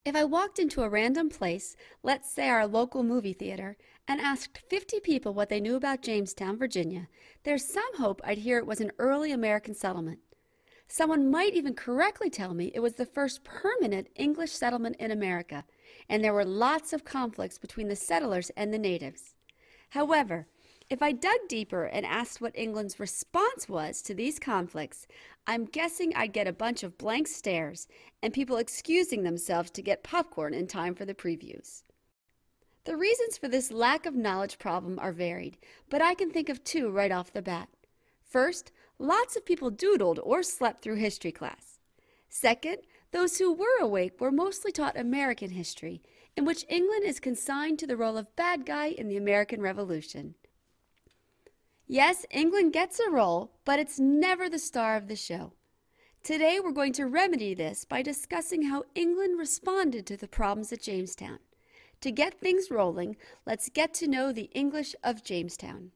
If I walked into a random place, let's say our local movie theater, and asked 50 people what they knew about Jamestown, Virginia, there's some hope I'd hear it was an early American settlement. Someone might even correctly tell me it was the first permanent English settlement in America, and there were lots of conflicts between the settlers and the natives. However, if I dug deeper and asked what England's response was to these conflicts, I'm guessing I'd get a bunch of blank stares and people excusing themselves to get popcorn in time for the previews. The reasons for this lack of knowledge problem are varied, but I can think of two right off the bat. First, lots of people doodled or slept through history class. Second, those who were awake were mostly taught American history, in which England is consigned to the role of bad guy in the American Revolution. Yes, England gets a role, but it's never the star of the show. Today we're going to remedy this by discussing how England responded to the problems at Jamestown. To get things rolling, let's get to know the English of Jamestown.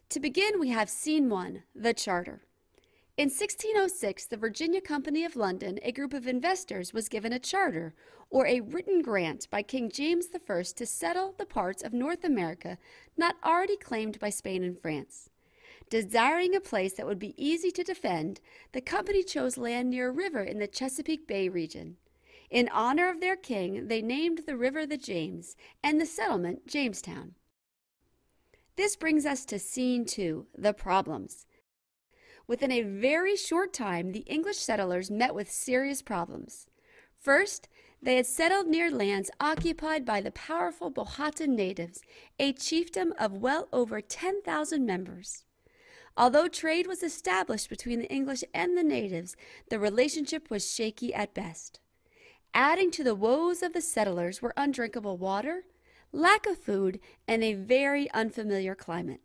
To begin, we have Scene 1, the Charter. In 1606, the Virginia Company of London, a group of investors, was given a charter, or a written grant, by King James I to settle the parts of North America not already claimed by Spain and France. Desiring a place that would be easy to defend, the company chose land near a river in the Chesapeake Bay region. In honor of their king, they named the river the James, and the settlement Jamestown. This brings us to Scene 2, the problems. Within a very short time, the English settlers met with serious problems. First, they had settled near lands occupied by the powerful Powhatan natives, a chiefdom of well over 10,000 members. Although trade was established between the English and the natives, the relationship was shaky at best. Adding to the woes of the settlers were undrinkable water, lack of food, and a very unfamiliar climate.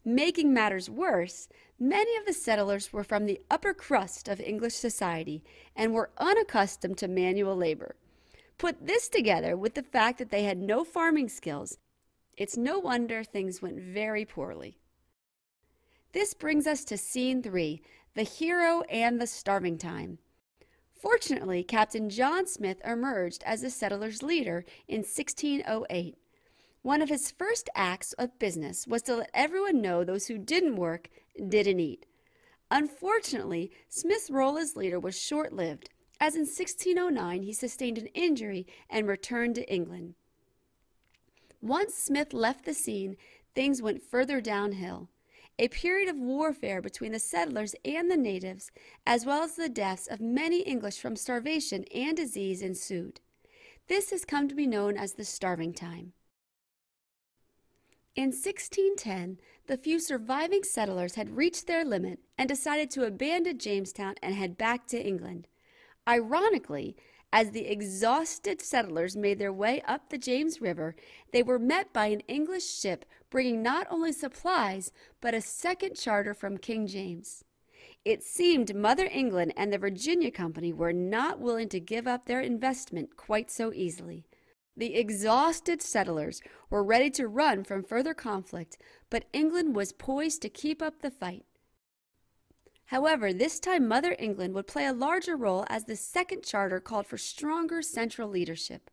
Making matters worse, many of the settlers were from the upper crust of English society and were unaccustomed to manual labor. Put this together with the fact that they had no farming skills, it's no wonder things went very poorly. This brings us to Scene 3, the hero and the starving time. Fortunately, Captain John Smith emerged as the settlers' leader in 1608. One of his first acts of business was to let everyone know those who didn't work didn't eat. Unfortunately, Smith's role as leader was short-lived, as in 1609 he sustained an injury and returned to England. Once Smith left the scene, things went further downhill. A period of warfare between the settlers and the natives, as well as the deaths of many English from starvation and disease, ensued. This has come to be known as the Starving Time. In 1610, the few surviving settlers had reached their limit and decided to abandon Jamestown and head back to England. Ironically, as the exhausted settlers made their way up the James River, they were met by an English ship bringing not only supplies, but a second charter from King James. It seemed Mother England and the Virginia Company were not willing to give up their investment quite so easily. The exhausted settlers were ready to run from further conflict, but England was poised to keep up the fight. However, this time Mother England would play a larger role as the second charter called for stronger central leadership.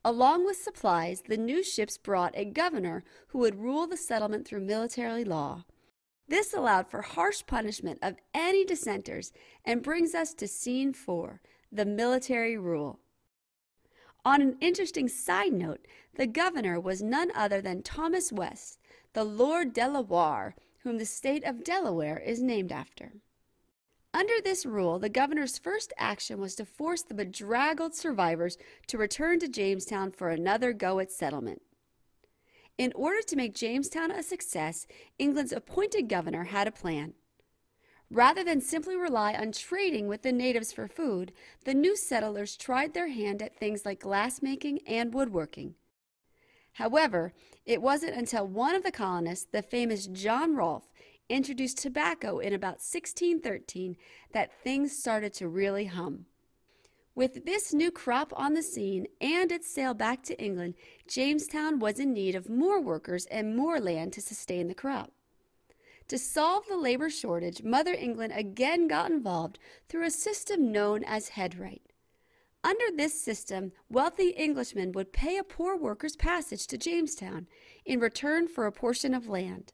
Along with supplies, the new ships brought a governor who would rule the settlement through military law. This allowed for harsh punishment of any dissenters and brings us to Scene 4, the military rule. On an interesting side note, the governor was none other than Thomas West, the Lord Delaware, whom the state of Delaware is named after. Under this rule, the governor's first action was to force the bedraggled survivors to return to Jamestown for another go at settlement. In order to make Jamestown a success, England's appointed governor had a plan. Rather than simply rely on trading with the natives for food, the new settlers tried their hand at things like glassmaking and woodworking. However, it wasn't until one of the colonists, the famous John Rolfe, introduced tobacco in about 1613 that things started to really hum. With this new crop on the scene and its sale back to England, Jamestown was in need of more workers and more land to sustain the crop. To solve the labor shortage, Mother England again got involved through a system known as headright. Under this system, wealthy Englishmen would pay a poor worker's passage to Jamestown in return for a portion of land.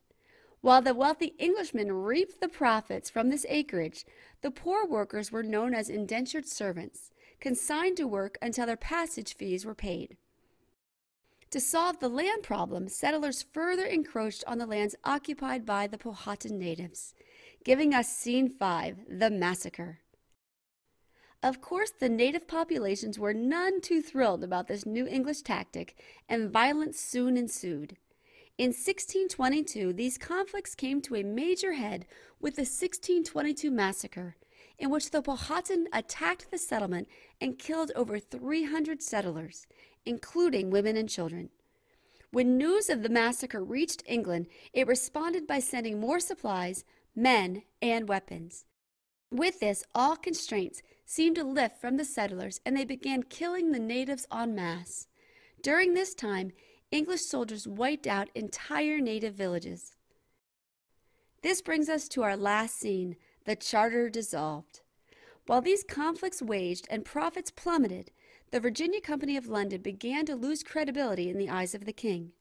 While the wealthy Englishmen reaped the profits from this acreage, the poor workers were known as indentured servants, consigned to work until their passage fees were paid. To solve the land problem, settlers further encroached on the lands occupied by the Powhatan natives, giving us Scene 5, the massacre. Of course, the native populations were none too thrilled about this new English tactic, and violence soon ensued. In 1622, these conflicts came to a major head with the 1622 massacre, in which the Powhatan attacked the settlement and killed over 300 settlers, including women and children. When news of the massacre reached England, it responded by sending more supplies, men, and weapons. With this, all constraints seemed to lift from the settlers, and they began killing the natives en masse. During this time, English soldiers wiped out entire native villages. This brings us to our last scene, the charter dissolved. While these conflicts waged and profits plummeted, the Virginia Company of London began to lose credibility in the eyes of the king.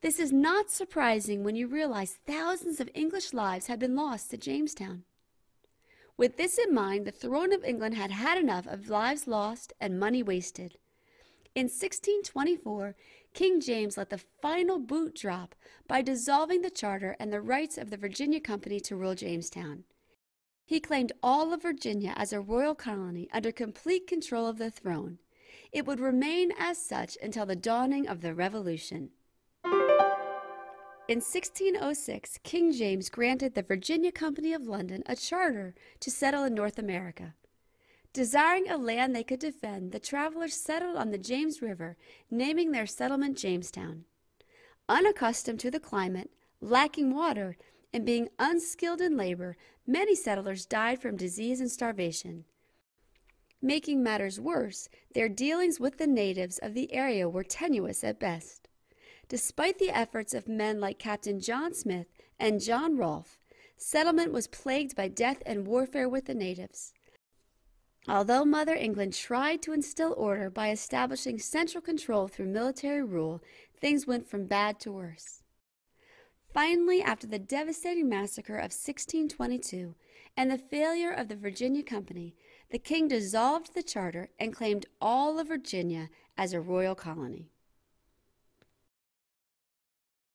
This is not surprising when you realize thousands of English lives had been lost at Jamestown. With this in mind, the throne of England had had enough of lives lost and money wasted. In 1624, King James let the final boot drop by dissolving the charter and the rights of the Virginia Company to rule Jamestown. He claimed all of Virginia as a royal colony under complete control of the throne. It would remain as such until the dawning of the Revolution. In 1606, King James granted the Virginia Company of London a charter to settle in North America. Desiring a land they could defend, the travelers settled on the James River, naming their settlement Jamestown. Unaccustomed to the climate, lacking water, and being unskilled in labor, many settlers died from disease and starvation. Making matters worse, their dealings with the natives of the area were tenuous at best. Despite the efforts of men like Captain John Smith and John Rolfe, settlement was plagued by death and warfare with the natives. Although Mother England tried to instill order by establishing central control through military rule, things went from bad to worse. Finally, after the devastating massacre of 1622 and the failure of the Virginia Company, the king dissolved the charter and claimed all of Virginia as a royal colony.